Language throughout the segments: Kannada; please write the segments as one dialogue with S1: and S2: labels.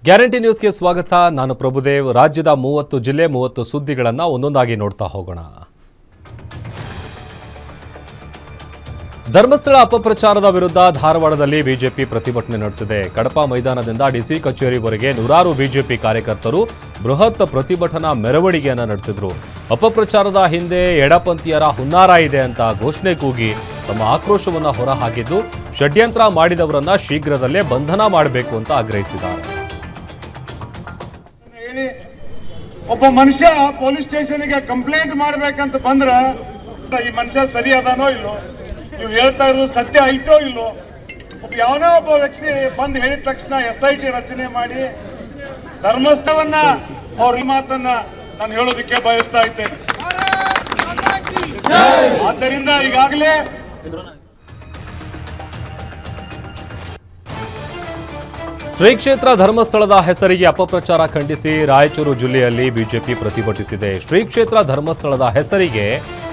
S1: ಗ್ಯಾರಂಟಿ ನ್ಯೂಸ್ಗೆ ಸ್ವಾಗತ. ನಾನು ಪ್ರಭುದೇವ್. ರಾಜ್ಯದ 30 ಜಿಲ್ಲೆ 30 ಸುದ್ದಿಗಳನ್ನು ಒಂದೊಂದಾಗಿ ನೋಡ್ತಾ ಹೋಗೋಣ. ಧರ್ಮಸ್ಥಳ ಅಪಪ್ರಚಾರದ ವಿರುದ್ಧ ಧಾರವಾಡದಲ್ಲಿ ಬಿಜೆಪಿ ಪ್ರತಿಭಟನೆ ನಡೆಸಿದೆ. ಕಡಪ ಮೈದಾನದಿಂದ ಡಿಸಿ ಕಚೇರಿವರೆಗೆ ನೂರಾರು ಬಿಜೆಪಿ ಕಾರ್ಯಕರ್ತರು ಬೃಹತ್ ಪ್ರತಿಭಟನಾ ಮೆರವಣಿಗೆಯನ್ನು ನಡೆಸಿದರು. ಅಪಪ್ರಚಾರದ ಹಿಂದೆ ಎಡಪಂಥೀಯರ ಹುನ್ನಾರ ಇದೆ ಅಂತ ಘೋಷಣೆ ಕೂಗಿ ತಮ್ಮ ಆಕ್ರೋಶವನ್ನು ಹೊರಹಾಕಿದ್ದು, ಷಡ್ಯಂತ್ರ ಮಾಡಿದವರನ್ನ ಶೀಘ್ರದಲ್ಲೇ ಬಂಧನ ಮಾಡಬೇಕು ಅಂತ ಆಗ್ರಹಿಸಿದ್ದಾರೆ.
S2: ಒಬ್ಬ ಮನುಷ್ಯ ಪೊಲೀಸ್ ಸ್ಟೇಷನ್ಗೆ ಕಂಪ್ಲೇಂಟ್ ಮಾಡ್ಬೇಕಂತ ಬಂದ್ರ ಈ ಮನುಷ್ಯ ಸರಿ ಅದಾನೋ ಇಲ್ಲೋ, ನೀವು ಹೇಳ್ತಾ ಇರೋದು ಸತ್ಯ ಐತೋ ಇಲ್ಲೋ, ಯಾವನೋ ಒಬ್ಬ ವ್ಯಕ್ತಿ ಬಂದು ಹೇಳಿದ ತಕ್ಷಣ SIT ರಚನೆ ಮಾಡಿ ಧರ್ಮಸ್ಥಳವನ್ನ ಅವ್ರ ಈ ಮಾತನ್ನ ನಾನು ಹೇಳೋದಕ್ಕೆ ಬಯಸ್ತಾ ಇದ್ದೇನೆ. ಆದ್ದರಿಂದ ಈಗಾಗಲೇ
S1: ಶ್ರೀ ಕ್ಷೇತ್ರ ಧರ್ಮಸ್ಥಳದ ಹೆಸರಿಗೆ ಅಪಪ್ರಚಾರ ಖಂಡಿಸಿ ರಾಯಚೂರು ಜಿಲ್ಲೆಯಲ್ಲಿ ಬಿಜೆಪಿ ಪ್ರತಿಭಟಿಸಿದೆ. ಶ್ರೀ ಕ್ಷೇತ್ರ ಧರ್ಮಸ್ಥಳದ ಹೆಸರಿಗೆ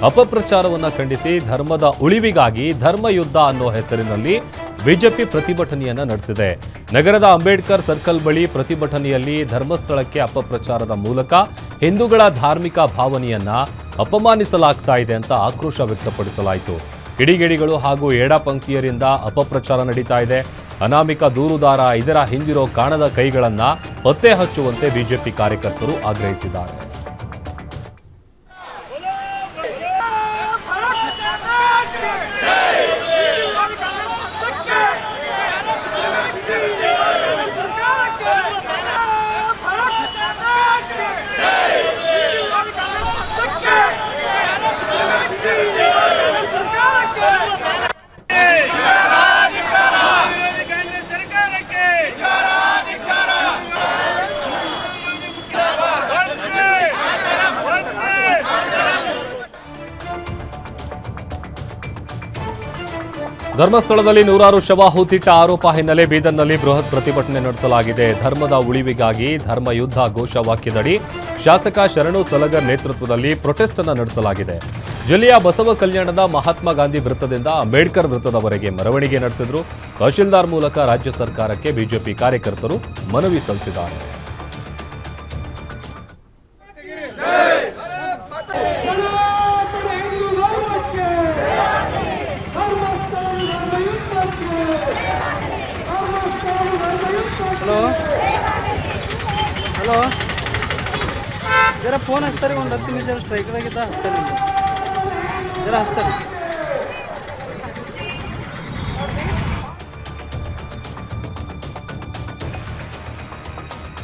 S1: ಅಪಪ್ರಚಾರವನ್ನು ಖಂಡಿಸಿ ಧರ್ಮದ ಉಳಿವಿಗಾಗಿ ಧರ್ಮಯುದ್ಧ ಅನ್ನೋ ಹೆಸರಿನಲ್ಲಿ ಬಿಜೆಪಿ ಪ್ರತಿಭಟನೆಯನ್ನು ನಡೆಸಿದೆ. ನಗರದ ಅಂಬೇಡ್ಕರ್ ಸರ್ಕಲ್ ಬಳಿ ಪ್ರತಿಭಟನೆಯಲ್ಲಿ ಧರ್ಮಸ್ಥಳಕ್ಕೆ ಅಪಪ್ರಚಾರದ ಮೂಲಕ ಹಿಂದೂಗಳ ಧಾರ್ಮಿಕ ಭಾವನೆಯನ್ನ ಅಪಮಾನಿಸಲಾಗ್ತಾ ಇದೆ ಅಂತ ಆಕ್ರೋಶ ವ್ಯಕ್ತಪಡಿಸಲಾಯಿತು. ಕಿಡಿಗೇಡಿಗಳು ಹಾಗೂ ಎಡಪಂಥೀಯರಿಂದ ಅಪಪ್ರಚಾರ ನಡೀತಾ ಇದೆ. ಅನಾಮಿಕ ದೂರುದಾರ, ಇದರ ಹಿಂದಿರೋ ಕಾಣದ ಕೈಗಳನ್ನ ಪತ್ತೆ ಹಚ್ಚುವಂತೆ ಬಿಜೆಪಿ ಕಾರ್ಯಕರ್ತರು ಆಗ್ರಹಿಸಿದ್ದಾರೆ. ಧರ್ಮಸ್ಥಳದಲ್ಲಿ ನೂರಾರು ಶವ ಹೂತಿಟ್ಟ ಆರೋಪ ಹಿನ್ನೆಲೆ ಬೀದರ್ನಲ್ಲಿ ಬೃಹತ್ ಪ್ರತಿಭಟನೆ ನಡೆಸಲಾಗಿದೆ. ಧರ್ಮದ ಉಳಿವಿಗಾಗಿ ಧರ್ಮಯುದ್ಧ ಘೋಷವಾಕ್ಯದಡಿ ಶಾಸಕ ಶರಣು ಸಲಗರ್ ನೇತೃತ್ವದಲ್ಲಿ ಪ್ರೊಟೆಸ್ಟ್ ಅನ್ನು ನಡೆಸಲಾಗಿದೆ. ಜಿಲ್ಲೆಯ ಬಸವ ಕಲ್ಯಾಣದ ಮಹಾತ್ಮ ಗಾಂಧಿ ವೃತ್ತದಿಂದ ಅಂಬೇಡ್ಕರ್ ವೃತ್ತದವರೆಗೆ ಮೆರವಣಿಗೆ ನಡೆಸಿದ್ರು. ತಹಶೀಲ್ದಾರ್ ಮೂಲಕ ರಾಜ್ಯ ಸರ್ಕಾರಕ್ಕೆ ಬಿಜೆಪಿ ಕಾರ್ಯಕರ್ತರು ಮನವಿ ಸಲ್ಲಿಸಿದ್ದಾರೆ.
S3: ಹಲೋ, ಜರ ಫೋನ್ ಹಚ್ತಾರೆ. ಒಂದು 10 ನಿಮಿಷ ಸ್ಟ್ರೈಕ್ದಾಗಿದ್ದ ಹಚ್ತಾರೆ, ಜರ ಹಚ್ತಾರೆ.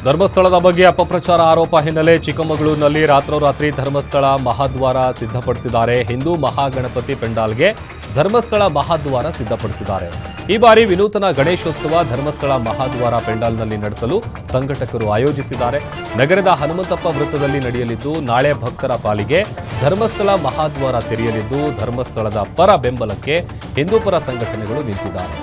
S1: ಧರ್ಮಸ್ಥಳದ ಬಗ್ಗೆ ಅಪಪ್ರಚಾರ ಆರೋಪ ಹಿನ್ನೆಲೆ ಚಿಕ್ಕಮಗಳೂರಿನಲ್ಲಿ ರಾತ್ರೋರಾತ್ರಿ ಧರ್ಮಸ್ಥಳ ಮಹಾದ್ವಾರ ಸಿದ್ಧಪಡಿಸಿದ್ದಾರೆ. ಹಿಂದೂ ಮಹಾಗಣಪತಿ ಪೆಂಡಾಲ್ಗೆ ಧರ್ಮಸ್ಥಳ ಮಹಾದ್ವಾರ ಸಿದ್ಧಪಡಿಸಿದ್ದಾರೆ. ಈ ಬಾರಿ ವಿನೂತನ ಗಣೇಶೋತ್ಸವ ಧರ್ಮಸ್ಥಳ ಮಹಾದ್ವಾರ ಪೆಂಡಾಲ್ನಲ್ಲಿ ನಡೆಸಲು ಸಂಘಟಕರು ಆಯೋಜಿಸಿದ್ದಾರೆ. ನಗರದ ಹನುಮಂತಪ್ಪ ವೃತ್ತದಲ್ಲಿ ನಡೆಯಲಿದ್ದು, ನಾಳೆ ಭಕ್ತರ ಪಾಲಿಗೆ ಧರ್ಮಸ್ಥಳ ಮಹಾದ್ವಾರ ತೆರೆಯಲಿದ್ದು, ಧರ್ಮಸ್ಥಳದ ಪರ ಬೆಂಬಲಕ್ಕೆ ಹಿಂದೂಪರ ಸಂಘಟನೆಗಳು ನಿಂತಿದ್ದಾರೆ.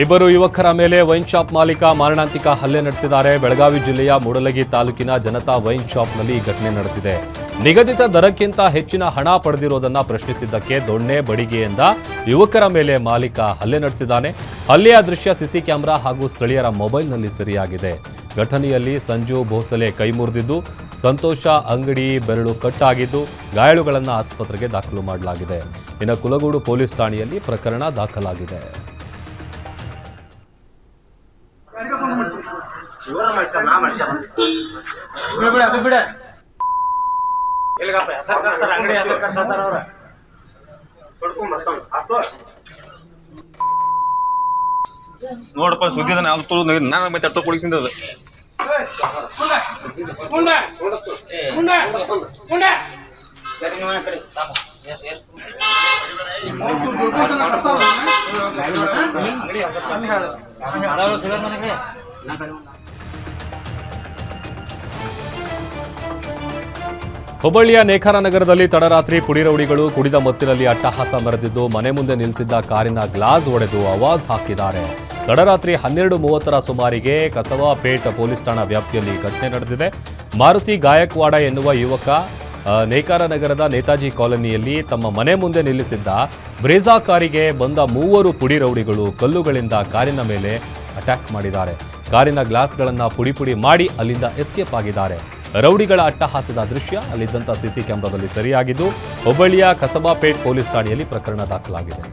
S1: ಇಬ್ಬರು ಯುವಕರ ಮೇಲೆ ವೈನ್ ಶಾಪ್ ಮಾಲೀಕ ಮಾರಣಾಂತಿಕ ಹಲ್ಲೆ ನಡೆಸಿದ್ದಾರೆ. ಬೆಳಗಾವಿ ಜಿಲ್ಲೆಯ ಮೂಡಲಗಿ ತಾಲೂಕಿನ ಜನತಾ ವೈನ್ ಶಾಪ್ನಲ್ಲಿ ಈ ಘಟನೆ ನಡೆದಿದೆ. ನಿಗದಿತ ದರಕ್ಕಿಂತ ಹೆಚ್ಚಿನ ಹಣ ಪಡೆದಿರುವುದನ್ನು ಪ್ರಶ್ನಿಸಿದ್ದಕ್ಕೆ ದೊಣ್ಣೆ ಬಡಿಗೆಯಿಂದ ಯುವಕರ ಮೇಲೆ ಮಾಲೀಕ ಹಲ್ಲೆ ನಡೆಸಿದ್ದಾನೆ. ಹಲ್ಲೆಯ ದೃಶ್ಯ ಸಿಸಿ ಕ್ಯಾಮೆರಾ ಹಾಗೂ ಸ್ಥಳೀಯರ ಮೊಬೈಲ್ನಲ್ಲಿ ಸೆರೆಯಾಗಿದೆ. ಘಟನೆಯಲ್ಲಿ ಸಂಜು ಭೋಸಲೆ ಕೈ ಮುರಿದಿದ್ದು, ಸಂತೋಷ ಅಂಗಡಿ ಬೆರಳು ಕಟ್ಟಾಗಿದ್ದು, ಗಾಯಾಳುಗಳನ್ನು ಆಸ್ಪತ್ರೆಗೆ ದಾಖಲು ಮಾಡಲಾಗಿದೆ. ಇನ್ನು ಕುಲಗೋಡು ಪೊಲೀಸ್ ಠಾಣೆಯಲ್ಲಿ ಪ್ರಕರಣ ದಾಖಲಾಗಿದೆ.
S4: ನೋಡಪ್ಪ ಸುದ್ದಿ ನಾವು ತುಳು ನಾನು ಮತ್ತೆ ಅರ್ಥ ಕೊಡಿಸಿದ
S1: ಹುಬ್ಬಳ್ಳಿಯ ನೇಕಾರ ನಗರದಲ್ಲಿ ತಡರಾತ್ರಿ ಪುಡಿರೌಡಿಗಳು ಕುಡಿದ ಮತ್ತಿನಲ್ಲಿ ಅಟ್ಟಹಾಸ ಮೆರೆದಿದ್ದು ಮನೆ ಮುಂದೆ ನಿಲ್ಲಿಸಿದ್ದ ಕಾರಿನ ಗ್ಲಾಸ್ ಒಡೆದು ಆವಾಜ್ ಹಾಕಿದ್ದಾರೆ. ತಡರಾತ್ರಿ 12:30 ಸುಮಾರಿಗೆ ಕಸವಾಪೇಟ್ ಪೊಲೀಸ್ ಠಾಣಾ ವ್ಯಾಪ್ತಿಯಲ್ಲಿ ಘಟನೆ ನಡೆದಿದೆ. ಮಾರುತಿ ಗಾಯಕ್ವಾಡ ಎನ್ನುವ ಯುವಕ ನೇಕಾರ ನಗರದ ನೇತಾಜಿ ಕಾಲೋನಿಯಲ್ಲಿ ತಮ್ಮ ಮನೆ ಮುಂದೆ ನಿಲ್ಲಿಸಿದ್ದ ಬ್ರೇಜಾ ಕಾರಿಗೆ ಬಂದ 3 ಪುಡಿರೌಡಿಗಳು ಕಲ್ಲುಗಳಿಂದ ಕಾರಿನ ಮೇಲೆ ಅಟ್ಯಾಕ್ ಮಾಡಿದ್ದಾರೆ. ಕಾರಿನ ಗ್ಲಾಸ್ಗಳನ್ನು ಪುಡಿ ಮಾಡಿ ಅಲ್ಲಿಂದ ಎಸ್ಕೇಪ್ ಆಗಿದ್ದಾರೆ. ರೌಡಿಗಳ ಅಟ್ಟಹಾಸದ ದೃಶ್ಯ ಅಲ್ಲಿದ್ದಂಥ ಸಿಸಿ ಕ್ಯಾಮೆರಾದಲ್ಲಿ ಸೆರೆಯಾಗಿದ್ದು ಹುಬ್ಬಳ್ಳಿಯ ಕಸಬಾಪೇಟ್ ಪೊಲೀಸ್ ಠಾಣೆಯಲ್ಲಿ ಪ್ರಕರಣ ದಾಖಲಾಗಿದೆ.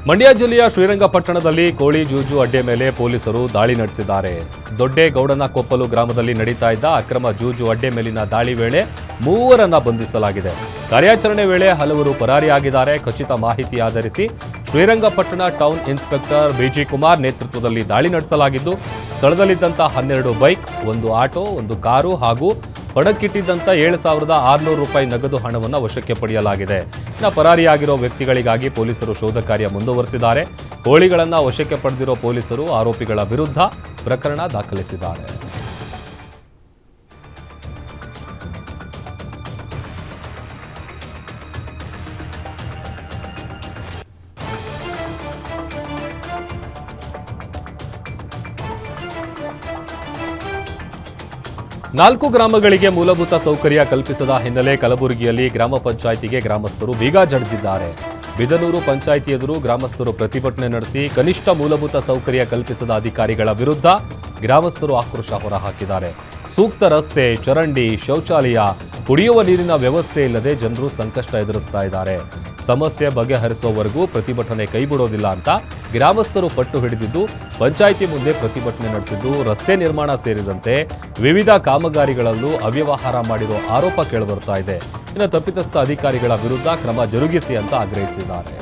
S1: ಮಂಡ್ಯ ಜಿಲ್ಲೆಯ ಶ್ರೀರಂಗಪಟ್ಟಣದಲ್ಲಿ ಕೋಳಿ ಜೂಜು ಅಡ್ಡೆ ಮೇಲೆ ಪೊಲೀಸರು ದಾಳಿ ನಡೆಸಿದ್ದಾರೆ. ದೊಡ್ಡೇಗೌಡನಕೊಪ್ಪಲು ಗ್ರಾಮದಲ್ಲಿ ನಡೀತಾ ಇದ್ದ ಅಕ್ರಮ ಜೂಜು ಅಡ್ಡೆ ಮೇಲಿನ ದಾಳಿ ವೇಳೆ 3 ಬಂಧಿಸಲಾಗಿದೆ. ಕಾರ್ಯಾಚರಣೆ ವೇಳೆ ಹಲವರು ಪರಾರಿಯಾಗಿದ್ದಾರೆ. ಖಚಿತ ಮಾಹಿತಿ ಆಧರಿಸಿ Srirangapatna town inspector BG Kumar ನೇತೃತ್ವದಲ್ಲಿ ದಾಳಿ ನಡೆಸಲಾಗಿದ್ದು ಸ್ಥಳದಲ್ಲಿದ್ದಂಥ 12 ಬೈಕ್, 1 ಆಟೋ, 1 ಕಾರು ಹಾಗೂ ಪಣಕ್ಕಿಟ್ಟಿದ್ದಂಥ 7,600 ರೂಪಾಯಿ ನಗದು ಹಣವನ್ನು ವಶಕ್ಕೆ ಪಡೆಯಲಾಗಿದೆ. ಇನ್ನು ಪರಾರಿಯಾಗಿರೋ ವ್ಯಕ್ತಿಗಳಿಗಾಗಿ ಪೊಲೀಸರು ಶೋಧ ಕಾರ್ಯ ಮುಂದುವರೆಸಿದ್ದಾರೆ. ಕೋಳಿಗಳನ್ನು ವಶಕ್ಕೆ ಪಡೆದಿರೋ ಪೊಲೀಸರು ಆರೋಪಿಗಳ ವಿರುದ್ಧ ಪ್ರಕರಣ ದಾಖಲಿಸಿದ್ದಾರೆ. ನಾಲ್ಕು ಗ್ರಾಮಗಳಿಗೆ ಮೂಲಭೂತ ಸೌಕರ್ಯ ಕಲ್ಪಿಸದ ಹಿನ್ನೆಲೆ ಕಲಬುರಗಿಯಲ್ಲಿ ಗ್ರಾಮ ಪಂಚಾಯಿತಿಗೆ ಗ್ರಾಮಸ್ಥರು ಬೀಗ ಜಡಿದಿದ್ದಾರೆ. ಬಿದನೂರು ಪಂಚಾಯಿತಿ ಎದುರು ಗ್ರಾಮಸ್ಥರು ಪ್ರತಿಭಟನೆ ನಡೆಸಿ ಕನಿಷ್ಠ ಮೂಲಭೂತ ಸೌಕರ್ಯ ಕಲ್ಪಿಸದ ಅಧಿಕಾರಿಗಳ ವಿರುದ್ಧ ಗ್ರಾಮಸ್ಥರು ಆಕ್ರೋಶ ಹೊರಹಾಕಿದ್ದಾರೆ. ಸೂಕ್ತ ರಸ್ತೆ, ಚರಂಡಿ, ಶೌಚಾಲಯ, ಕುಡಿಯುವ ನೀರಿನ ವ್ಯವಸ್ಥೆ ಇಲ್ಲದೆ ಜನರು ಸಂಕಷ್ಟ ಎದುರಿಸ್ತಾ ಇದ್ದಾರೆ. ಸಮಸ್ಯೆ ಬಗೆಹರಿಸುವವರೆಗೂ ಪ್ರತಿಭಟನೆ ಕೈಬಿಡೋದಿಲ್ಲ ಅಂತ ಗ್ರಾಮಸ್ಥರು ಪಟ್ಟು ಹಿಡಿದಿದ್ದು ಪಂಚಾಯಿತಿ ಮುಂದೆ ಪ್ರತಿಭಟನೆ ನಡೆಸಿದ್ದು ರಸ್ತೆ ನಿರ್ಮಾಣ ಸೇರಿದಂತೆ ವಿವಿಧ ಕಾಮಗಾರಿಗಳಲ್ಲೂ ಅವ್ಯವಹಾರ ಮಾಡಿರೋ ಆರೋಪ ಕೇಳಿಬರ್ತಾ ಇದೆ. ಇನ್ನು ತಪ್ಪಿತಸ್ಥ ಅಧಿಕಾರಿಗಳ ವಿರುದ್ಧ ಕ್ರಮ ಜರುಗಿಸಿ ಅಂತ ಆಗ್ರಹಿಸಿದ್ದಾರೆ.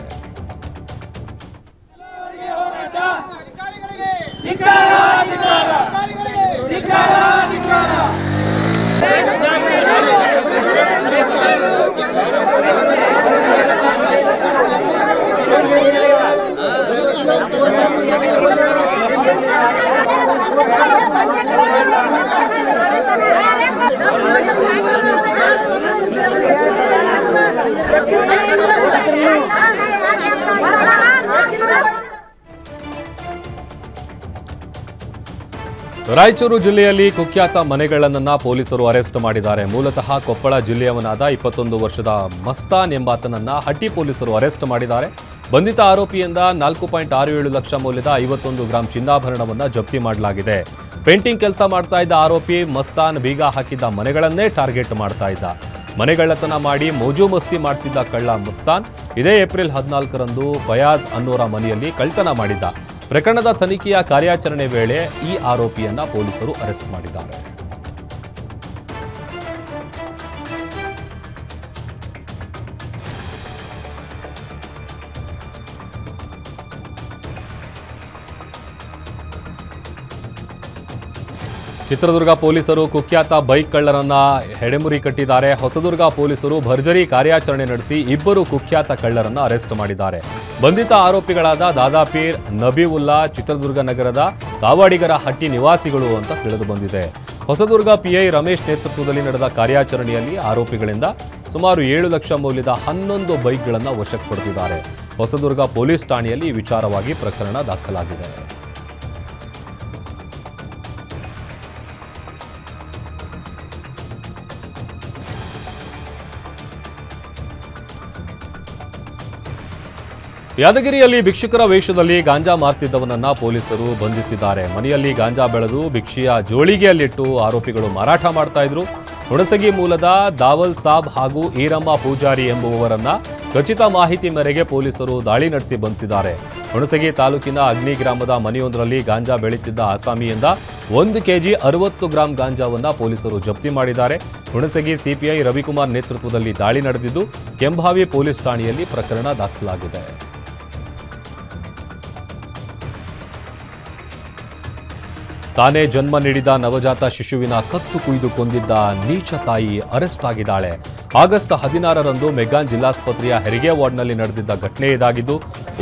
S1: ರಾಯಚೂರು ಜಿಲ್ಲೆಯಲ್ಲಿ ಕುಖ್ಯಾತ ಮನೆಗಳ್ಳನನ್ನ ಪೊಲೀಸರು ಅರೆಸ್ಟ್ ಮಾಡಿದ್ದಾರೆ. ಮೂಲತಃ ಕೊಪ್ಪಳ ಜಿಲ್ಲೆಯವನಾದ 21 ವರ್ಷದ ಮಸ್ತಾನ್ ಎಂಬಾತನನ್ನ ಹಟ್ಟಿ ಪೊಲೀಸರು ಅರೆಸ್ಟ್ ಮಾಡಿದ್ದಾರೆ. ಬಂಧಿತ ಆರೋಪಿಯಿಂದ 4.67 ಲಕ್ಷ ಮೌಲ್ಯದ 51 ಗ್ರಾಂ ಚಿನ್ನಾಭರಣವನ್ನು ಜಪ್ತಿ ಮಾಡಲಾಗಿದೆ. ಪೇಂಟಿಂಗ್ ಕೆಲಸ ಮಾಡ್ತಾ ಇದ್ದ ಆರೋಪಿ ಮಸ್ತಾನ್ ಬೀಗ ಹಾಕಿದ್ದ ಮನೆಗಳನ್ನೇ ಟಾರ್ಗೆಟ್ ಮಾಡ್ತಾ ಇದ್ದ. ಮನೆಗಳ್ಳತನ ಮಾಡಿ ಮೋಜು ಮಸ್ತಿ ಮಾಡ್ತಿದ್ದ ಕಳ್ಳ ಮಸ್ತಾನ್ ಇದೇ ಏಪ್ರಿಲ್ 14ರಂದು ಫಯಾಜ್ ಅನ್ನೋರ ಮನೆಯಲ್ಲಿ ಕಳ್ತನ ಮಾಡಿದ್ದ. ಪ್ರಕರಣದ ತನಿಖೆಯ ಕಾರ್ಯಾಚರಣೆ ವೇಳೆ ಈ ಆರೋಪಿಯನ್ನ ಪೊಲೀಸರು ಅರೆಸ್ಟ್ ಮಾಡಿದ್ದಾರೆ. ಚಿತ್ರದುರ್ಗ ಪೊಲೀಸರು ಕುಖ್ಯಾತ ಬೈಕ್ ಕಳ್ಳರನ್ನ ಹೆಡೆಮುರಿ ಕಟ್ಟಿದ್ದಾರೆ. ಹೊಸದುರ್ಗ ಪೊಲೀಸರು ಭರ್ಜರಿ ಕಾರ್ಯಾಚರಣೆ ನಡೆಸಿ 2 ಕುಖ್ಯಾತ ಕಳ್ಳರನ್ನ ಅರೆಸ್ಟ್ ಮಾಡಿದ್ದಾರೆ. ಬಂಧಿತ ಆರೋಪಿಗಳಾದ ದಾದಾಪೀರ್, ನಬೀವುಲ್ಲಾ ಚಿತ್ರದುರ್ಗ ನಗರದ ಕಾವಾಡಿಗರ ಹಟ್ಟಿ ನಿವಾಸಿಗಳು ಅಂತ ತಿಳಿದು ಬಂದಿದೆ. ಹೊಸದುರ್ಗ ಪಿಐ ರಮೇಶ್ ನೇತೃತ್ವದಲ್ಲಿ ನಡೆದ ಕಾರ್ಯಾಚರಣೆಯಲ್ಲಿ ಆರೋಪಿಗಳಿಂದ ಸುಮಾರು 7 ಲಕ್ಷ ಮೌಲ್ಯದ 11 ಬೈಕ್ಗಳನ್ನು ವಶಕ್ಕೆ ಪಡೆದಿದ್ದಾರೆ. ಹೊಸದುರ್ಗ ಪೊಲೀಸ್ ಠಾಣೆಯಲ್ಲಿ ಈ ವಿಚಾರವಾಗಿ ಪ್ರಕರಣ ದಾಖಲಾಗಿದೆ. ಯಾದಗಿರಿಯಲ್ಲಿ ಭಿಕ್ಷುಕರ ವೇಷದಲ್ಲಿ ಗಾಂಜಾ ಮಾರ್ತಿದ್ದವನನ್ನ ಪೊಲೀಸರು ಬಂಧಿಸಿದ್ದಾರೆ. ಮನೆಯಲ್ಲಿ ಗಾಂಜಾ ಬೆಳೆದು ಭಿಕ್ಷೆಯ ಜೋಳಿಗೆಯಲ್ಲಿಟ್ಟು ಆರೋಪಿಗಳು ಮಾರಾಟ ಮಾಡ್ತಾ ಇದ್ರು. ಹುಣಸಗಿ ಮೂಲದ ದಾವಲ್ ಸಾಬ್ ಹಾಗೂ ಈರಮ್ಮ ಪೂಜಾರಿ ಎಂಬುವವರನ್ನ ಖಚಿತ ಮಾಹಿತಿ ಮೇರೆಗೆ ಪೊಲೀಸರು ದಾಳಿ ನಡೆಸಿ ಬಂಧಿಸಿದ್ದಾರೆ. ಹುಣಸಗಿ ತಾಲೂಕಿನ ಅಗ್ನಿ ಗ್ರಾಮದ ಮನೆಯೊಂದರಲ್ಲಿ ಗಾಂಜಾ ಬೆಳೀತಿದ್ದ ಆಸಾಮಿಯಿಂದ 1 ಕೆಜಿ 60 ಗ್ರಾಂ ಗಾಂಜಾವನ್ನ ಪೊಲೀಸರು ಜಪ್ತಿ ಮಾಡಿದ್ದಾರೆ. ಹುಣಸಗಿ ಸಿಪಿಐ ರವಿಕುಮಾರ್ ನೇತೃತ್ವದಲ್ಲಿ ದಾಳಿ ನಡೆದಿದ್ದು ಕೆಂಭಾವಿ ಪೊಲೀಸ್ ಠಾಣೆಯಲ್ಲಿ ಪ್ರಕರಣ ದಾಖಲಾಗಿದೆ. ತಾನೇ ಜನ್ಮ ನೀಡಿದ ನವಜಾತ ಶಿಶುವಿನ ಕತ್ತು ಕುಯ್ದು ಕೊಂದಿದ್ದ ನೀಚ ತಾಯಿ ಅರೆಸ್ಟ್ ಆಗಿದ್ದಾಳೆ. ಆಗಸ್ಟ್ 16ರಂದು ಮೆಗ್ಗಾನ್ ಜಿಲ್ಲಾಸ್ಪತ್ರೆಯ ಹೆರಿಗೆ ವಾರ್ಡ್ನಲ್ಲಿ ನಡೆದಿದ್ದ ಘಟನೆ ಇದಾಗಿದ್ದು,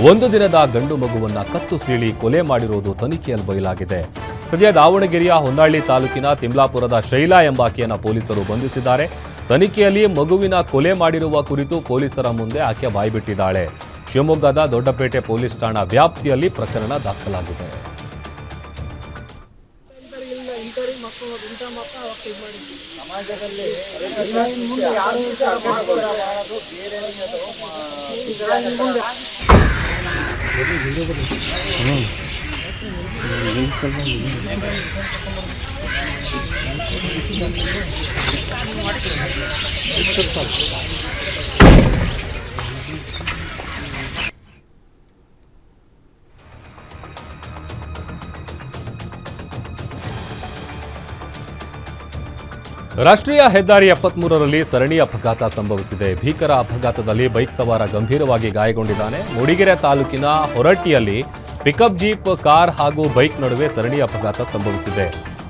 S1: ಒಂದು ದಿನದ ಗಂಡು ಮಗುವನ್ನ ಕತ್ತು ಸೀಳಿ ಕೊಲೆ ಮಾಡಿರುವುದು ತನಿಖೆಯಲ್ಲಿ ಬಯಲಾಗಿದೆ. ಸದ್ಯ ದಾವಣಗೆರೆಯ ಹೊನ್ನಾಳಿ ತಾಲೂಕಿನ ತಿಮ್ಲಾಪುರದ ಶೈಲಾ ಎಂಬಾಕೆಯನ್ನ ಪೊಲೀಸರು ಬಂಧಿಸಿದ್ದಾರೆ. ತನಿಖೆಯಲ್ಲಿ ಮಗುವಿನ ಕೊಲೆ ಮಾಡಿರುವ ಕುರಿತು ಪೊಲೀಸರ ಮುಂದೆ ಆಕೆ ಬಾಯ್ಬಿಟ್ಟಿದ್ದಾಳೆ. ಶಿವಮೊಗ್ಗದ ದೊಡ್ಡಪೇಟೆ ಪೊಲೀಸ್ ಠಾಣಾ ವ್ಯಾಪ್ತಿಯಲ್ಲಿ ಪ್ರಕರಣ ದಾಖಲಾಗಿದೆ. ರಾಷ್ಟ್ರೀಯ ಹೆದ್ದಾರಿ 73ರಲ್ಲಿ ಸರಣಿ ಅಪಘಾತ ಸಂಭವಿಸಿದೆ. ಭೀಕರ ಅಪಘಾತದಲ್ಲಿ ಬೈಕ್ ಸವಾರ ಗಂಭೀರವಾಗಿ ಗಾಯಗೊಂಡಿದ್ದಾನೆ. ಮೂಡಿಗೆರೆ ತಾಲೂಕಿನ ಹೊರಟ್ಟಿಯಲ್ಲಿ ಪಿಕಪ್ ಜೀಪ್, ಕಾರ್ ಹಾಗೂ ಬೈಕ್ ನಡುವೆ ಸರಣಿ ಅಪಘಾತ ಸಂಭವಿಸಿದೆ.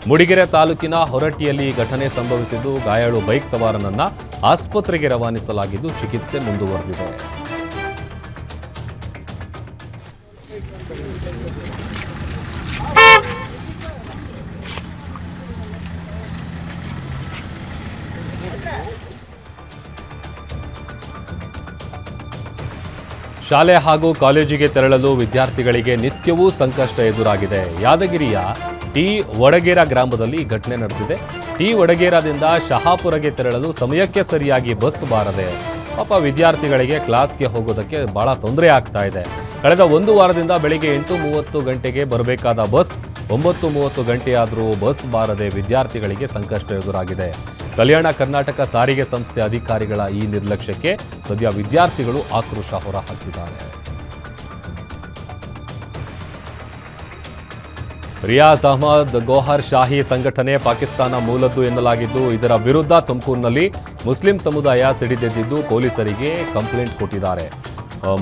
S1: ಮೂಡಿಗೆರೆ ತಾಲೂಕಿನ ಹೊರಟ್ಟಿಯಲ್ಲಿ ಈ ಘಟನೆ ಸಂಭವಿಸಿದ್ದು, ಗಾಯಾಳು ಬೈಕ್ ಸವಾರನನ್ನ ಆಸ್ಪತ್ರೆಗೆ ರವಾನಿಸಲಾಗಿದ್ದು ಚಿಕಿತ್ಸೆ ಮುಂದುವರೆದಿದೆ. ಶಾಲೆ ಹಾಗೂ ಕಾಲೇಜಿಗೆ ತೆರಳಲು ವಿದ್ಯಾರ್ಥಿಗಳಿಗೆ ನಿತ್ಯವೂ ಸಂಕಷ್ಟ ಎದುರಾಗಿದೆ. ಯಾದಗಿರಿಯ ಟಿ ವಡಗೇರ ಗ್ರಾಮದಲ್ಲಿ ಈ ಘಟನೆ ನಡೆದಿದೆ. ಟಿ ವಡಗೇರದಿಂದ ಶಹಾಪುರಗೆ ತೆರಳಲು ಸಮಯಕ್ಕೆ ಸರಿಯಾಗಿ ಬಸ್ ಬಾರದೆ ಪಾಪ ವಿದ್ಯಾರ್ಥಿಗಳಿಗೆ ಕ್ಲಾಸ್ಗೆ ಹೋಗೋದಕ್ಕೆ ಬಹಳ ತೊಂದರೆ ಆಗ್ತಾ ಇದೆ. ಕಳೆದ ಒಂದು ವಾರದಿಂದ ಬೆಳಿಗ್ಗೆ 8:30 ಗಂಟೆಗೆ ಬರಬೇಕಾದ ಬಸ್ 9:30 ಗಂಟೆಯಾದರೂ ಬಸ್ ಬಾರದೆ ವಿದ್ಯಾರ್ಥಿಗಳಿಗೆ ಸಂಕಷ್ಟ ಎದುರಾಗಿದೆ. ಕಲ್ಯಾಣ ಕರ್ನಾಟಕ ಸಾರಿಗೆ ಸಂಸ್ಥೆ ಅಧಿಕಾರಿಗಳ ಈ ನಿರ್ಲಕ್ಷ್ಯಕ್ಕೆ ಸದ್ಯ ವಿದ್ಯಾರ್ಥಿಗಳು ಆಕ್ರೋಶ ಹೊರಹಾಕಿದ್ದಾರೆ. ರಿಯಾಜ್ ಅಹ್ಮದ್ ಗೋಹರ್ ಶಾಹಿ ಸಂಘಟನೆ ಪಾಕಿಸ್ತಾನ ಮೂಲದ್ದು ಎನ್ನಲಾಗಿದ್ದು, ಇದರ ವಿರುದ್ಧ ತುಮಕೂರಿನಲ್ಲಿ ಮುಸ್ಲಿಂ ಸಮುದಾಯ ಸಿಡಿದೆದ್ದಿದ್ದು ಪೊಲೀಸರಿಗೆ ಕಂಪ್ಲೇಂಟ್ ಕೊಟ್ಟಿದ್ದಾರೆ.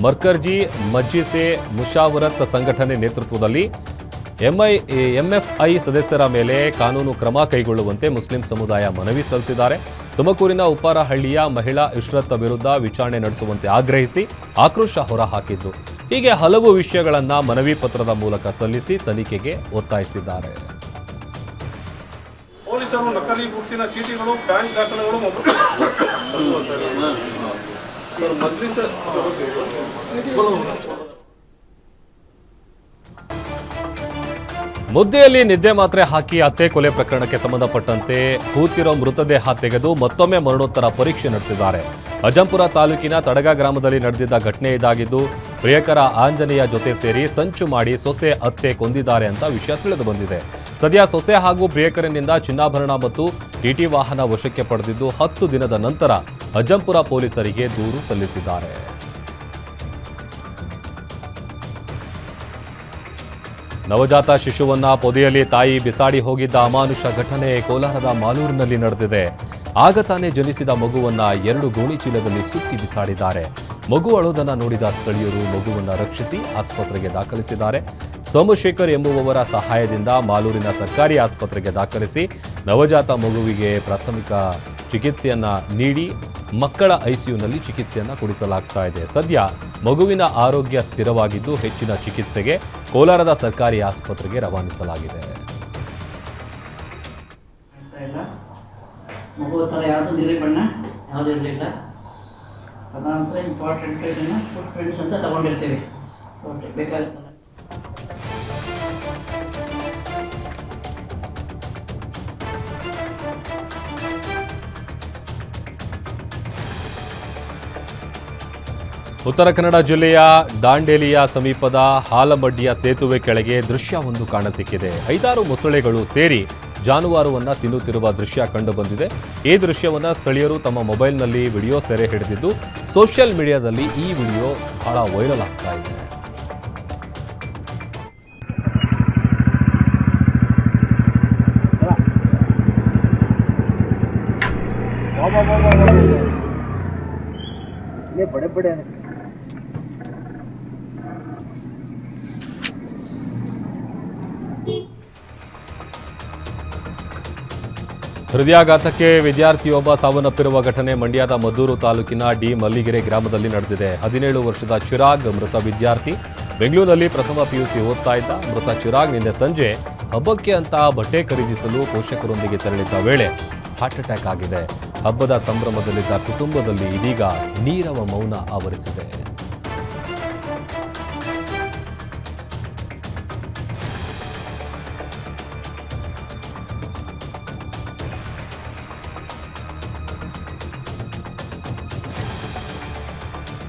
S1: ಮರ್ಕರ್ಜಿ ಮಜ್ಲಿಸೆ ಮುಷಾವರತ್ ಸಂಘಟನೆ ನೇತೃತ್ವದಲ್ಲಿ ಎಂಎಫ್ಐ ಸದಸ್ಯರ ಮೇಲೆ ಕಾನೂನು ಕ್ರಮ ಕೈಗೊಳ್ಳುವಂತೆ ಮುಸ್ಲಿಂ ಸಮುದಾಯ ಮನವಿ ಸಲ್ಲಿಸಿದ್ದಾರೆ. ತುಮಕೂರಿನ ಉಪ್ಪಾರಹಳ್ಳಿಯ ಮಹಿಳಾ ಇಶ್ರತ್ ವಿರುದ್ಧ ವಿಚಾರಣೆ ನಡೆಸುವಂತೆ ಆಗ್ರಹಿಸಿ ಆಕ್ರೋಶ ಹೊರಹಾಕಿದ್ದು, ಹೀಗೆ ಹಲವು ವಿಷಯಗಳನ್ನು ಮನವಿ ಪತ್ರದ ಮೂಲಕ ಸಲ್ಲಿಸಿ ತನಿಖೆಗೆ ಒತ್ತಾಯಿಸಿದ್ದಾರೆ.
S5: ಪೊಲೀಸರು ನಕಲಿ ಗುರುತಿನ ಚೀಟಿಗಳು, ಬ್ಯಾಂಕ್ ದಾಖಲೆಗಳು
S1: ಮುದ್ದೆಯಲ್ಲಿ ನಿದ್ದೆ ಮಾತ್ರೆ ಹಾಕಿ ಹತ್ಯೆ ಕೊಲೆ ಪ್ರಕರಣಕ್ಕೆ ಸಂಬಂಧಪಟ್ಟಂತೆ ಕೂತಿರೋ ಮೃತದೇಹ ತೆಗೆದು ಮತ್ತೊಮ್ಮೆ ಮರಣೋತ್ತರ ಪರೀಕ್ಷೆ ನಡೆಸಿದ್ದಾರೆ. ಅಜ್ಜಂಪುರ ತಾಲೂಕಿನ ತಡಗ ಗ್ರಾಮದಲ್ಲಿ ನಡೆದಿದ್ದ ಘಟನೆ ಇದಾಗಿದ್ದು, ಪ್ರಿಯಕರ ಆಂಜನೇಯ ಜೊತೆ ಸೇರಿ ಸಂಚು ಮಾಡಿ ಸೊಸೆ ಅತ್ತೆ ಕೊಂದಿದ್ದಾರೆ ಅಂತ ವಿಷಯ ತಿಳಿದು ಬಂದಿದೆ. ಸದ್ಯ ಸೊಸೆ ಹಾಗೂ ಪ್ರಿಯಕರನಿಂದ ಚಿನ್ನಾಭರಣ ಮತ್ತು ಟಿಟಿ ವಾಹನ ವಶಕ್ಕೆ ಪಡೆದಿದ್ದು 10 ದಿನದ ನಂತರ ಅಜ್ಜಂಪುರ ಪೊಲೀಸರಿಗೆ ದೂರು ಸಲ್ಲಿಸಿದ್ದಾರೆ. ನವಜಾತ ಶಿಶುವನ್ನ ಪೊದೆಯಲ್ಲಿ ತಾಯಿ ಬಿಸಾಡಿ ಹೋಗಿದ್ದ ಅಮಾನುಷ ಘಟನೆ ಕೋಲಾರದ ಮಾಲೂರಿನಲ್ಲಿ ನಡೆದಿದೆ. ಆಗ ತಾನೇ ಜನಿಸಿದ ಮಗುವನ್ನ 2 ಗೋಣಿ ಚೀಲದಲ್ಲಿ ಸುತ್ತಿ ಬಿಸಾಡಿದ್ದಾರೆ. ಮಗು ಅಳೋದನ್ನ ನೋಡಿದ ಸ್ಥಳೀಯರು ಮಗುವನ್ನ ರಕ್ಷಿಸಿ ಆಸ್ಪತ್ರೆಗೆ ದಾಖಲಿಸಿದ್ದಾರೆ. ಸೋಮಶೇಖರ್ ಎಂಬುವವರ ಸಹಾಯದಿಂದ ಮಾಲೂರಿನ ಸರ್ಕಾರಿ ಆಸ್ಪತ್ರೆಗೆ ದಾಖಲಿಸಿ ನವಜಾತ ಮಗುವಿಗೆ ಪ್ರಾಥಮಿಕ ಚಿಕಿತ್ಸೆಯನ್ನ ನೀಡಿ ಮಕ್ಕಳ ಐಸಿಯುನಲ್ಲಿ ಚಿಕಿತ್ಸೆಯನ್ನ ಕೊಡಿಸಲಾಗ್ತಾ ಇದೆ. ಸದ್ಯ ಮಗುವಿನ ಆರೋಗ್ಯ ಸ್ಥಿರವಾಗಿದ್ದು ಹೆಚ್ಚಿನ ಚಿಕಿತ್ಸೆಗೆ ಕೋಲಾರದ ಸರ್ಕಾರಿ ಆಸ್ಪತ್ರೆಗೆ ರವಾನಿಸಲಾಗಿದೆ.
S6: ಮಗು ಥರ ಯಾವುದು ನೀಲಿ ಬಣ್ಣ ಯಾವುದೂ ಇರಲಿಲ್ಲ. ಅದಂತ ಇಂಪಾರ್ಟೆಂಟ್ ಇದನ್ನು ಫುಟ್ ಪ್ರಿಂಟ್ಸ್ ಅಂತ ತಗೊಂಡಿರ್ತೀವಿ. ಸೊ ಬೇಕಾಗುತ್ತಲ್ಲ.
S1: ಉತ್ತರ ಕನ್ನಡ ಜಿಲ್ಲೆಯ ದಾಂಡೇಲಿಯ ಸಮೀಪದ ಹಾಲಮಡ್ಡಿಯ ಸೇತುವೆ ಕೆಳಗೆ ದೃಶ್ಯವೊಂದು ಕಾಣಸಿಕ್ಕಿದೆ. 5-6 ಮೊಸಳೆಗಳು ಸೇರಿ ಜಾನುವಾರುವನ್ನ ತಿನ್ನುತ್ತಿರುವ ದೃಶ್ಯ ಕಂಡುಬಂದಿದೆ. ಈ ದೃಶ್ಯವನ್ನ ಸ್ಥಳೀಯರು ತಮ್ಮ ಮೊಬೈಲ್ನಲ್ಲಿ ವಿಡಿಯೋ ಸೆರೆ ಹಿಡಿದಿದ್ದು ಸೋಷಿಯಲ್ ಮೀಡಿಯಾದಲ್ಲಿ ಈ ವಿಡಿಯೋ ಬಹಳ ವೈರಲ್ ಆಗ್ತಾ ಇದೆ. ಹೃದಯಾಘಾತಕ್ಕೆ ವಿದ್ಯಾರ್ಥಿಯೊಬ್ಬ ಸಾವನ್ನಪ್ಪಿರುವ ಘಟನೆ ಮಂಡ್ಯದ ಮದ್ದೂರು ತಾಲೂಕಿನ ಡಿ ಮಲ್ಲಿಗೆರೆ ಗ್ರಾಮದಲ್ಲಿ ನಡೆದಿದೆ. 17 ವರ್ಷದ ಚಿರಾಗ್ ಮೃತ ವಿದ್ಯಾರ್ಥಿ. ಬೆಂಗಳೂರಿನಲ್ಲಿ ಪ್ರಥಮ ಪಿಯುಸಿ ಓದ್ತಾ ಇದ್ದ ಮೃತ ಚಿರಾಗ್ ನಿನ್ನೆ ಸಂಜೆ ಹಬ್ಬಕ್ಕೆ ಅಂತ ಬಟ್ಟೆ ಖರೀದಿಸಲು ಪೋಷಕರೊಂದಿಗೆ ತೆರಳಿದ್ದ ವೇಳೆ ಹಾರ್ಟ್ ಅಟ್ಯಾಕ್ ಆಗಿದೆ. ಹಬ್ಬದ ಸಂಭ್ರಮದಲ್ಲಿದ್ದ ಕುಟುಂಬದಲ್ಲಿ ಇದೀಗ ನೀರವ ಮೌನ ಆವರಿಸಿದೆ.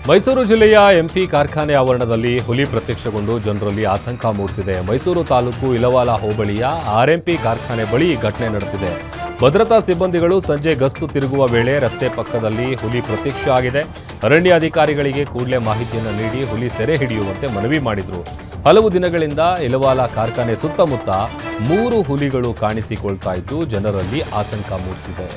S1: ಮೈಸೂರು ಜಿಲ್ಲೆಯ ಎಂಪಿ ಕಾರ್ಖಾನೆ ಆವರಣದಲ್ಲಿ ಹುಲಿ ಪ್ರತ್ಯಕ್ಷಗೊಂಡು ಜನರಲ್ಲಿ ಆತಂಕ ಮೂಡಿಸಿದೆ. ಮೈಸೂರು ತಾಲೂಕು ಇಲವಾಲ ಹೋಬಳಿಯ ಆರ್ಎಂಪಿ ಕಾರ್ಖಾನೆ ಬಳಿ ಘಟನೆ ನಡೆದಿದೆ. ಭದ್ರತಾ ಸಿಬ್ಬಂದಿಗಳು ಸಂಜೆ ಗಸ್ತು ತಿರುಗುವ ವೇಳೆ ರಸ್ತೆ ಪಕ್ಕದಲ್ಲಿ ಹುಲಿ ಪ್ರತ್ಯಕ್ಷ ಆಗಿದೆ. ಅರಣ್ಯ ಅಧಿಕಾರಿಗಳಿಗೆ ಕೂಡಲೇ ಮಾಹಿತಿಯನ್ನು ನೀಡಿ ಹುಲಿ ಸೆರೆ ಹಿಡಿಯುವಂತೆ ಮನವಿ ಮಾಡಿದ್ರು. ಹಲವು ದಿನಗಳಿಂದ ಇಲವಾಲ ಕಾರ್ಖಾನೆ ಸುತ್ತಮುತ್ತ 3 ಹುಲಿಗಳು ಕಾಣಿಸಿಕೊಳ್ತಾ ಇದ್ದು ಜನರಲ್ಲಿ ಆತಂಕ ಮೂಡಿಸಿದೆ.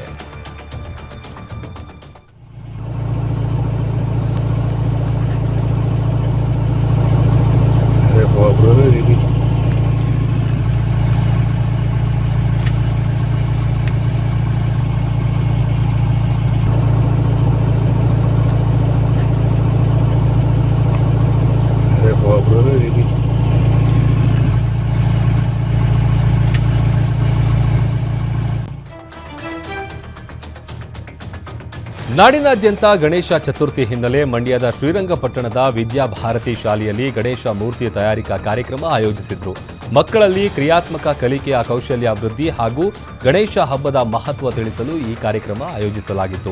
S1: ನಾಡಿನಾದ್ಯಂತ ಗಣೇಶ ಚತುರ್ಥಿ ಹಿನ್ನೆಲೆ ಮಂಡ್ಯದ ಶ್ರೀರಂಗಪಟ್ಟಣದ ವಿದ್ಯಾಭಾರತಿ ಶಾಲೆಯಲ್ಲಿ ಗಣೇಶ ಮೂರ್ತಿ ತಯಾರಿಕಾ ಕಾರ್ಯಕ್ರಮ ಆಯೋಜಿಸಿದ್ರು. ಮಕ್ಕಳಲ್ಲಿ ಕ್ರಿಯಾತ್ಮಕ ಕಲಿಕೆಯ ಕೌಶಲ್ಯಾಭಿವೃದ್ಧಿ ಹಾಗೂ ಗಣೇಶ ಹಬ್ಬದ ಮಹತ್ವ ತಿಳಿಸಲು ಈ ಕಾರ್ಯಕ್ರಮ ಆಯೋಜಿಸಲಾಗಿತ್ತು.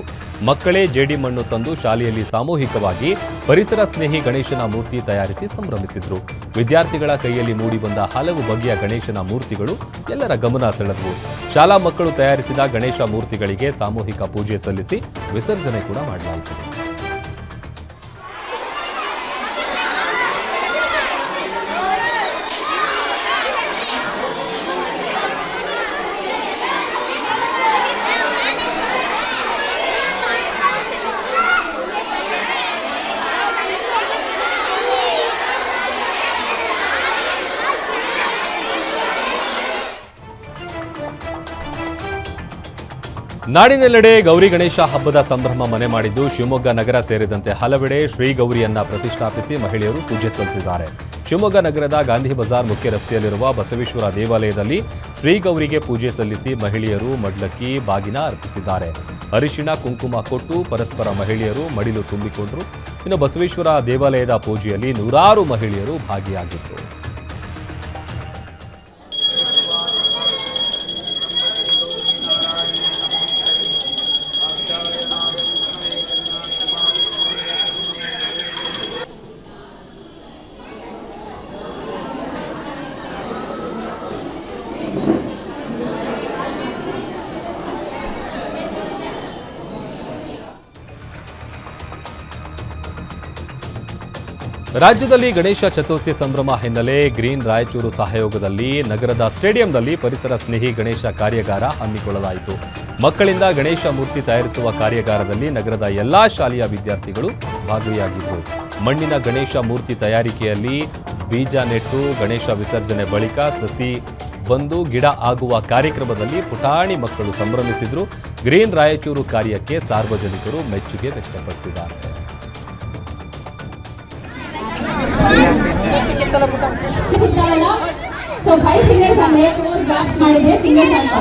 S1: ಮಕ್ಕಳೇ ಜೇಡಿಮಣ್ಣು ತಂದು ಶಾಲೆಯಲ್ಲಿ ಸಾಮೂಹಿಕವಾಗಿ ಪರಿಸರ ಸ್ನೇಹಿ ಗಣೇಶನ ಮೂರ್ತಿ ತಯಾರಿಸಿ ಸಂಭ್ರಮಿಸಿದ್ರು. ವಿದ್ಯಾರ್ಥಿಗಳ ಕೈಯಲ್ಲಿ ಮೂಡಿಬಂದ ಹಲವು ಬಗೆಯ ಗಣೇಶನ ಮೂರ್ತಿಗಳು ಎಲ್ಲರ ಗಮನ ಸೆಳೆದವು. ಶಾಲಾ ಮಕ್ಕಳು ತಯಾರಿಸಿದ ಗಣೇಶ ಮೂರ್ತಿಗಳಿಗೆ ಸಾಮೂಹಿಕ ಪೂಜೆ ಸಲ್ಲಿಸಿ ವಿಸರ್ಜನೆ ಕೂಡ ಮಾಡಲಾಯಿತು. ನಾಡಿನೆಲ್ಲೆಡೆ ಗೌರಿ ಗಣೇಶ ಹಬ್ಬದ ಸಂಭ್ರಮ ಮನೆ ಮಾಡಿದ್ದು ಶಿವಮೊಗ್ಗ ನಗರ ಸೇರಿದಂತೆ ಹಲವೆಡೆ ಶ್ರೀ ಗೌರಿಯನ್ನ ಪ್ರತಿಷ್ಠಾಪಿಸಿ ಮಹಿಳೆಯರು ಪೂಜೆ ಸಲ್ಲಿಸಿದ್ದಾರೆ. ಶಿವಮೊಗ್ಗ ನಗರದ ಗಾಂಧಿ ಬಜಾರ್ ಮುಖ್ಯ ರಸ್ತೆಯಲ್ಲಿರುವ ಬಸವೇಶ್ವರ ದೇವಾಲಯದಲ್ಲಿ ಶ್ರೀ ಗೌರಿಗೆ ಪೂಜೆ ಸಲ್ಲಿಸಿ ಮಹಿಳೆಯರು ಮಡ್ಲಕ್ಕಿ ಬಾಗಿನ ಅರ್ಪಿಸಿದ್ದಾರೆ. ಅರಿಶಿಣ ಕುಂಕುಮ ಕೊಟ್ಟು ಪರಸ್ಪರ ಮಹಿಳೆಯರು ಮಡಿಲು ತುಂಬಿಕೊಂಡರು. ಇನ್ನು ಬಸವೇಶ್ವರ ದೇವಾಲಯದ ಪೂಜೆಯಲ್ಲಿ ನೂರಾರು ಮಹಿಳೆಯರು ಭಾಗಿಯಾಗಿದ್ದರು. ರಾಜ್ಯದಲ್ಲಿ ಗಣೇಶ ಚತುರ್ಥಿ ಸಂಭ್ರಮ ಹಿನ್ನೆಲೆ ಗ್ರೀನ್ ರಾಯಚೂರು ಸಹಯೋಗದಲ್ಲಿ ನಗರದ ಸ್ಟೇಡಿಯಂನಲ್ಲಿ ಪರಿಸರ ಸ್ನೇಹಿ ಗಣೇಶ ಕಾರ್ಯಾಗಾರ ಹಮ್ಮಿಕೊಳ್ಳಲಾಯಿತು. ಮಕ್ಕಳಿಂದ ಗಣೇಶ ಮೂರ್ತಿ ತಯಾರಿಸುವ ಕಾರ್ಯಾಗಾರದಲ್ಲಿ ನಗರದ ಎಲ್ಲಾ ಶಾಲೆಯ ವಿದ್ಯಾರ್ಥಿಗಳು ಭಾಗಿಯಾಗಿದ್ದರು. ಮಣ್ಣಿನ ಗಣೇಶ ಮೂರ್ತಿ ತಯಾರಿಕೆಯಲ್ಲಿ ಬೀಜ ನೆಟ್ಟು ಗಣೇಶ ವಿಸರ್ಜನೆ ಬಳಿಕ ಸಸಿ ಬಂದು ಗಿಡ ಆಗುವ ಕಾರ್ಯಕ್ರಮದಲ್ಲಿ ಪುಟಾಣಿ ಮಕ್ಕಳು ಸಂಭ್ರಮಿಸಿದ್ರು. ಗ್ರೀನ್ ರಾಯಚೂರು ಕಾರ್ಯಕ್ಕೆ ಸಾರ್ವಜನಿಕರು ಮೆಚ್ಚುಗೆ ವ್ಯಕ್ತಪಡಿಸಿದ್ದಾರೆ.
S7: ಸೊ 5 ಫಿಂಗರ್ಸ್ ಅಂದ್ರೆ 4 ಗ್ಯಾಪ್ಸ್ ಮಾಡಿದೆ ಫಿಂಗರ್ಸ್ ಅಂತ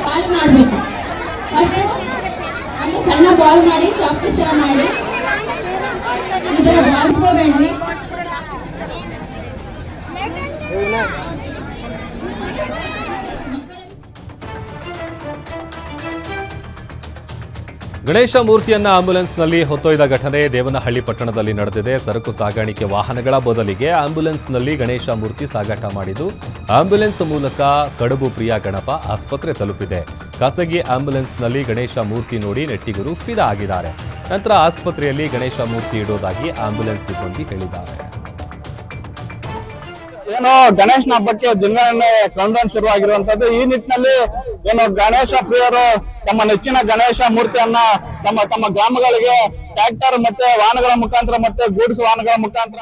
S7: ಬಾಲ್ ಮಾಡಬೇಕು. ಫಸ್ಟ್ ಒಂದು ಸಣ್ಣ ಬಾಲ್ ಮಾಡಿ ಚಾಕ್ಲೇಟ್ ಮಾಡಿ ಇದರ ಬಾಲ್ ತಗೋಬೇಡ್ರಿ.
S1: ಗಣೇಶ ಮೂರ್ತಿಯನ್ನ ಆಂಬ್ಯುಲೆನ್ಸ್ನಲ್ಲಿ ಹೊತ್ತೊಯ್ದ ಘಟನೆ ದೇವನಹಳ್ಳಿ ಪಟ್ಟಣದಲ್ಲಿ ನಡೆದಿದೆ. ಸರಕು ಸಾಗಾಣಿಕೆ ವಾಹನಗಳ ಬದಲಿಗೆ ಆಂಬ್ಯುಲೆನ್ಸ್ನಲ್ಲಿ ಗಣೇಶ ಮೂರ್ತಿ ಸಾಗಾಟ ಮಾಡಿದ್ದು ಆಂಬ್ಯುಲೆನ್ಸ್ ಮೂಲಕ ಕಡಬು ಪ್ರಿಯ ಗಣಪ ಆಸ್ಪತ್ರೆ ತಲುಪಿದೆ. ಖಾಸಗಿ ಆಂಬ್ಯುಲೆನ್ಸ್ನಲ್ಲಿ ಗಣೇಶ ಮೂರ್ತಿ ನೋಡಿ ನೆಟ್ಟಿಗರು ಫಿದಾ ಆಗಿದ್ದಾರೆ. ನಂತರ ಆಸ್ಪತ್ರೆಯಲ್ಲಿ ಗಣೇಶ ಮೂರ್ತಿ ಇಡೋದಾಗಿ ಆಂಬ್ಯುಲೆನ್ಸ್ ಸಿಬ್ಬಂದಿ ಹೇಳಿದ್ದಾರೆ.
S8: ಏನು ಗಣೇಶನ ಹಬ್ಬಕ್ಕೆ ದಿನಗಳನ್ನೇ ಕೌಂಟೌನ್ ಶುರುವಾಗಿರುವಂತದ್ದು. ಈ ನಿಟ್ಟಿನಲ್ಲಿ ಏನು ಗಣೇಶ ಪ್ರಿಯರು ತಮ್ಮ ನೆಚ್ಚಿನ ಗಣೇಶ ಮೂರ್ತಿಯನ್ನ ತಮ್ಮ ಗ್ರಾಮಗಳಿಗೆ ಟ್ರ್ಯಾಕ್ಟರ್ ಮತ್ತೆ ವಾಹನಗಳ ಮುಖಾಂತರ ಮತ್ತೆ ಗೂಡ್ಸ್ ವಾಹನಗಳ ಮುಖಾಂತರ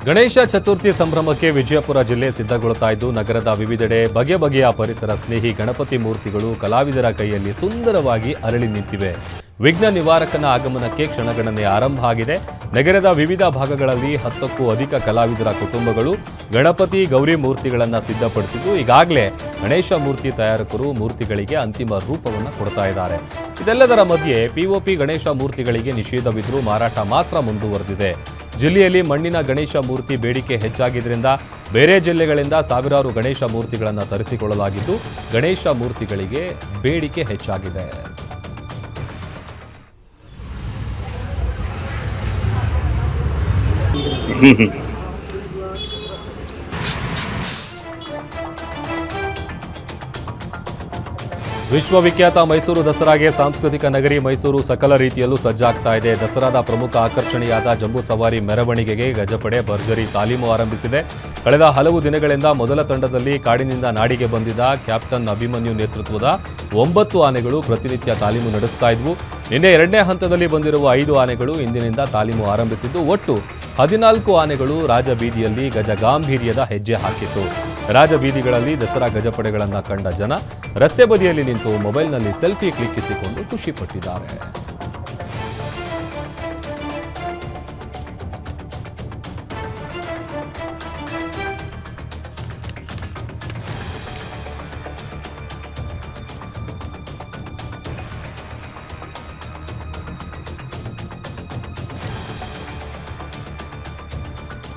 S1: ಗಣೇಶ ಚತುರ್ಥಿ ಸಂಭ್ರಮಕ್ಕೆ ವಿಜಯಪುರ ಜಿಲ್ಲೆ ಸಿದ್ಧಗೊಳ್ಳುತ್ತಾ ಇದ್ದು ನಗರದ ವಿವಿಧೆಡೆ ಬಗೆ ಬಗೆಯ ಪರಿಸರ ಸ್ನೇಹಿ ಗಣಪತಿ ಮೂರ್ತಿಗಳು ಕಲಾವಿದರ ಕೈಯಲ್ಲಿ ಸುಂದರವಾಗಿ ಅರಳಿ ನಿಂತಿವೆ. ವಿಘ್ನ ನಿವಾರಕನ ಆಗಮನಕ್ಕೆ ಕ್ಷಣಗಣನೆ ಆರಂಭ ಆಗಿದೆ. ನಗರದ ವಿವಿಧ ಭಾಗಗಳಲ್ಲಿ 10ಕ್ಕೂ ಅಧಿಕ ಕಲಾವಿದರ ಕುಟುಂಬಗಳು ಗಣಪತಿ ಗೌರಿ ಮೂರ್ತಿಗಳನ್ನು ಸಿದ್ಧಪಡಿಸಿದ್ದು ಈಗಾಗಲೇ ಗಣೇಶ ಮೂರ್ತಿ ತಯಾರಕರು ಮೂರ್ತಿಗಳಿಗೆ ಅಂತಿಮ ರೂಪವನ್ನು ಕೊಡ್ತಾ ಇದ್ದಾರೆ. ಇದೆಲ್ಲದರ ಮಧ್ಯೆ ಪಿಒಪಿ ಗಣೇಶ ಮೂರ್ತಿಗಳಿಗೆ ನಿಷೇಧವಿದ್ರೂ ಮಾರಾಟ ಮಾತ್ರ ಮುಂದುವರೆದಿದೆ. ಜಿಲ್ಲೆಯಲ್ಲಿ ಮಣ್ಣಿನ ಗಣೇಶ ಮೂರ್ತಿ ಬೇಡಿಕೆ ಹೆಚ್ಚಾಗಿದ್ದರಿಂದ ಬೇರೆ ಜಿಲ್ಲೆಗಳಿಂದ ಸಾವಿರಾರು ಗಣೇಶ ಮೂರ್ತಿಗಳನ್ನು ತರಿಸಿಕೊಳ್ಳಲಾಗಿದ್ದು ಗಣೇಶ ಮೂರ್ತಿಗಳಿಗೆ ಬೇಡಿಕೆ ಹೆಚ್ಚಾಗಿದೆ. ವಿಶ್ವವಿಖ್ಯಾತ ಮೈಸೂರು ದಸರಾಗೆ ಸಾಂಸ್ಕೃತಿಕ ನಗರಿ ಮೈಸೂರು ಸಕಲ ರೀತಿಯಲ್ಲೂ ಸಜ್ಜಾಗ್ತಾ ಇದೆ. ದಸರಾದ ಪ್ರಮುಖ ಆಕರ್ಷಣೆಯಾದ ಜಂಬೂ ಸವಾರಿ ಮೆರವಣಿಗೆಗೆ ಗಜಪಡೆ ಭರ್ಜರಿ ತಾಲೀಮು ಆರಂಭಿಸಿದೆ. ಕಳೆದ ಹಲವು ದಿನಗಳಿಂದ ಮೊದಲ ತಂಡದಲ್ಲಿ ಕಾಡಿನಿಂದ ನಾಡಿಗೆ ಬಂದಿದ್ದ ಕ್ಯಾಪ್ಟನ್ ಅಭಿಮನ್ಯು ನೇತೃತ್ವದ 9 ಆನೆಗಳು ಪ್ರತಿನಿತ್ಯ ತಾಲೀಮು ನಡೆಸ್ತಾ ಇದ್ವು. ನಿನ್ನೆ 2ನೇ ಹಂತದಲ್ಲಿ ಬಂದಿರುವ 5 ಆನೆಗಳು ಇಂದಿನಿಂದ ತಾಲೀಮು ಆರಂಭಿಸಿದ್ದು ಒಟ್ಟು 14 ಆನೆಗಳು ರಾಜಬೀದಿಯಲ್ಲಿ ಗಜಗಾಂಭೀರ್ಯದ ಹೆಜ್ಜೆ ಹಾಕಿತ್ತು. ರಾಜಬೀದಿಗಳಲ್ಲಿ ದಸರಾ ಗಜಪಡೆಗಳನ್ನು ಕಂಡ ಜನ ರಸ್ತೆ ಬದಿಯಲ್ಲಿ ನಿಂತು ಮೊಬೈಲ್ನಲ್ಲಿ ಸೆಲ್ಫಿ ಕ್ಲಿಕ್ಕಿಸಿಕೊಂಡು ಖುಷಿಪಟ್ಟಿದ್ದಾರೆ.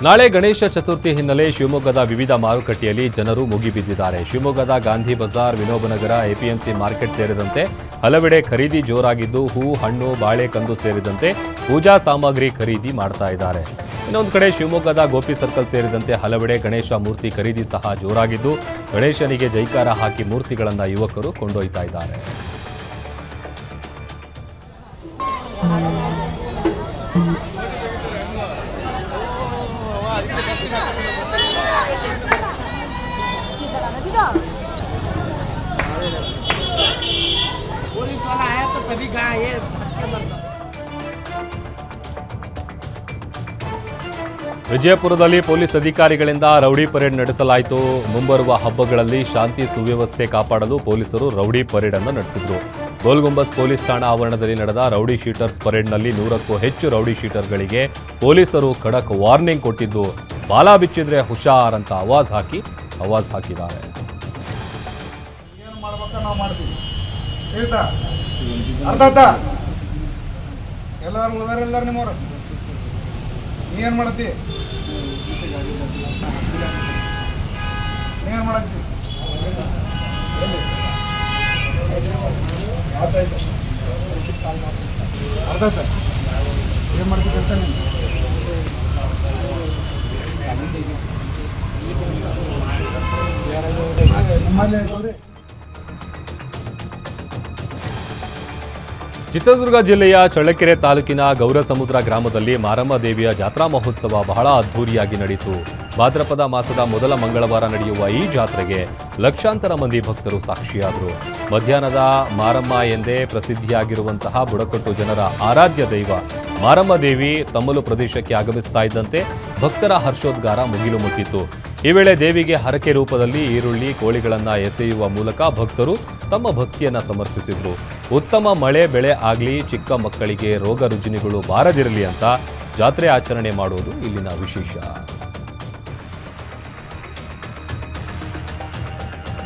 S1: ನಾಳೆ ಗಣೇಶ ಚತುರ್ಥಿ ಹಿನ್ನೆಲೆ ಶಿವಮೊಗ್ಗದ ವಿವಿಧ ಮಾರುಕಟ್ಟೆಯಲ್ಲಿ ಜನರು ಮುಗಿಬಿದ್ದಿದ್ದಾರೆ. ಶಿವಮೊಗ್ಗದ ಗಾಂಧಿ ಬಜಾರ್, ವಿನೋಬನಗರ, ಎಪಿಎಂಸಿ ಮಾರ್ಕೆಟ್ ಸೇರಿದಂತೆ ಹಲವೆಡೆ ಖರೀದಿ ಜೋರಾಗಿದ್ದು ಹೂ, ಹಣ್ಣು, ಬಾಳೆಕಂದು ಸೇರಿದಂತೆ ಪೂಜಾ ಸಾಮಗ್ರಿ ಖರೀದಿ ಮಾಡ್ತಾ ಇದ್ದಾರೆ. ಇನ್ನೊಂದು ಕಡೆ ಶಿವಮೊಗ್ಗದ ಗೋಪಿ ಸರ್ಕಲ್ ಸೇರಿದಂತೆ ಹಲವೆಡೆ ಗಣೇಶ ಮೂರ್ತಿ ಖರೀದಿ ಸಹ ಜೋರಾಗಿದ್ದು ಗಣೇಶನಿಗೆ ಜೈಕಾರ ಹಾಕಿ ಮೂರ್ತಿಗಳನ್ನು ಯುವಕರು ಕೊಂಡೊಯ್ತಾ ಇದ್ದಾರೆ. ವಿಜಯಪುರದಲ್ಲಿ ಪೊಲೀಸ್ ಅಧಿಕಾರಿಗಳಿಂದ ರೌಡಿ ಪರೇಡ್ ನಡೆಸಲಾಯಿತು. ಮುಂಬರುವ ಹಬ್ಬಗಳಲ್ಲಿ ಶಾಂತಿ ಸುವ್ಯವಸ್ಥೆ ಕಾಪಾಡಲು ಪೊಲೀಸರು ರೌಡಿ ಪರೇಡ್ ಅನ್ನು ನಡೆಸಿದ್ರು. ಗೋಲ್ಗುಂಬಸ್ ಪೊಲೀಸ್ ಠಾಣಾ ಆವರಣದಲ್ಲಿ ನಡೆದ ರೌಡಿ ಶೀಟರ್ಸ್ ಪರೇಡ್ನಲ್ಲಿ 100ಕ್ಕೂ ಹೆಚ್ಚು ರೌಡಿ ಶೀಟರ್ಗಳಿಗೆ ಪೊಲೀಸರು ಖಡಕ್ ವಾರ್ನಿಂಗ್ ಕೊಟ್ಟಿದ್ದು ಬಾಲ ಬಿಚ್ಚಿದ್ರೆ ಹುಷಾರ್ ಅಂತ ಆವಾಜ್ ಹಾಕಿದ್ದಾರೆ.
S5: ಎಲ್ಲರೂ ಉಳಿದಾರೆಲ್ಲರೂ ನಿಮ್ಮವ್ರು ನೀನು ಮಾಡತ್ತಿ ನೀನು ಮಾಡತ್ತಿ ಅರ್ಥ ಏನು ಮಾಡ್ತಿ ಕೆಲಸ ನೀನು ನಮ್ಮಲ್ಲಿ
S1: ಚಿತ್ರದುರ್ಗ ಜಿಲ್ಲೆಯ ಚಳ್ಳಕೆರೆ ತಾಲೂಕಿನ ಗೌರಸಮುದ್ರ ಗ್ರಾಮದಲ್ಲಿ ಮಾರಮ್ಮ ದೇವಿಯ ಜಾತ್ರಾ ಮಹೋತ್ಸವ ಬಹಳ ಅದ್ಧೂರಿಯಾಗಿ ನಡೆಯಿತು. ಭಾದ್ರಪದ ಮಾಸದ ಮೊದಲ ಮಂಗಳವಾರ ನಡೆಯುವ ಈ ಜಾತ್ರೆಗೆ ಲಕ್ಷಾಂತರ ಮಂದಿ ಭಕ್ತರು ಸಾಕ್ಷಿಯಾದರು. ಮಧ್ಯಾಹ್ನದ ಮಾರಮ್ಮ ಎಂದೇ ಪ್ರಸಿದ್ಧಿಯಾಗಿರುವಂತಹ ಬುಡಕಟ್ಟು ಜನರ ಆರಾಧ್ಯ ದೈವ ಮಾರಮ್ಮ ದೇವಿ ತಮ್ಮಲು ಪ್ರದೇಶಕ್ಕೆ ಆಗಮಿಸ್ತಾ ಇದ್ದಂತೆ ಭಕ್ತರ ಹರ್ಷೋದ್ಗಾರ ಮುಗಿಲು ಮುಟ್ಟಿತ್ತು. ಈ ವೇಳೆ ದೇವಿಗೆ ಹರಕೆ ರೂಪದಲ್ಲಿ ಈರುಳ್ಳಿ, ಕೋಳಿಗಳನ್ನು ಎಸೆಯುವ ಮೂಲಕ ಭಕ್ತರು ತಮ್ಮ ಭಕ್ತಿಯನ್ನು ಸಮರ್ಪಿಸಿದರು. ಉತ್ತಮ ಮಳೆ ಬೆಳೆ ಆಗಲಿ, ಚಿಕ್ಕ ಮಕ್ಕಳಿಗೆ ರೋಗ ರುಜಿನಗಳು ಬಾರದಿರಲಿ ಅಂತ ಜಾತ್ರೆ ಆಚರಣೆ ಮಾಡುವುದು ಇಲ್ಲಿನ ವಿಶೇಷ.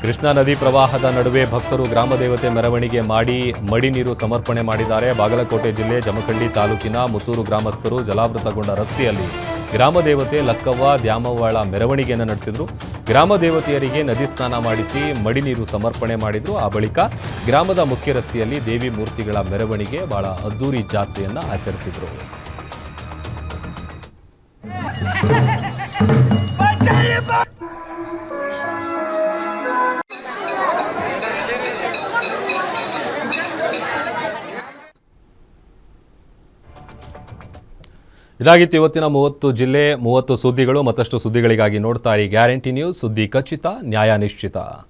S1: ಕೃಷ್ಣಾ ನದಿ ಪ್ರವಾಹದ ನಡುವೆ ಭಕ್ತರು ಗ್ರಾಮದೇವತೆ ಮೆರವಣಿಗೆ ಮಾಡಿ ಮಡಿ ನೀರು ಸಮರ್ಪಣೆ ಮಾಡಿದ್ದಾರೆ. ಬಾಗಲಕೋಟೆ ಜಿಲ್ಲೆ ಜಮಖಂಡಿ ತಾಲೂಕಿನ ಮುತ್ತೂರು ಗ್ರಾಮಸ್ಥರು ಜಲಾವೃತಗೊಂಡ ರಸ್ತೆಯಲ್ಲಿ ಗ್ರಾಮದೇವತೆ ಲಕ್ಕವ್ವ ದ್ಯಾಮವ್ವಳ ಮೆರವಣಿಗೆಯನ್ನು ನಡೆಸಿದರು. ಗ್ರಾಮದೇವತೆಯರಿಗೆ ನದಿ ಸ್ನಾನ ಮಾಡಿಸಿ ಮಡಿ ನೀರು ಸಮರ್ಪಣೆ ಮಾಡಿದರು. ಆ ಬಳಿಕ ಗ್ರಾಮದ ಮುಖ್ಯ ರಸ್ತೆಯಲ್ಲಿ ದೇವಿ ಮೂರ್ತಿಗಳ ಮೆರವಣಿಗೆ ಬಹಳ ಅದ್ದೂರಿ ಜಾತ್ರೆಯನ್ನು ಆಚರಿಸಿದರು. ಇದಾಗಿತ್ತು ಇವತ್ತಿನ 30 ಜಿಲ್ಲೆ 30 ಸುದ್ದಿಗಳು. ಮತ್ತಷ್ಟು ಸುದ್ದಿಗಳಿಗಾಗಿ ನೋಡ್ತಾ ಇರಿ ಗ್ಯಾರಂಟಿ ನ್ಯೂಸ್. ಸುದ್ದಿ ಖಚಿತ, ನ್ಯಾಯ ನಿಶ್ಚಿತ.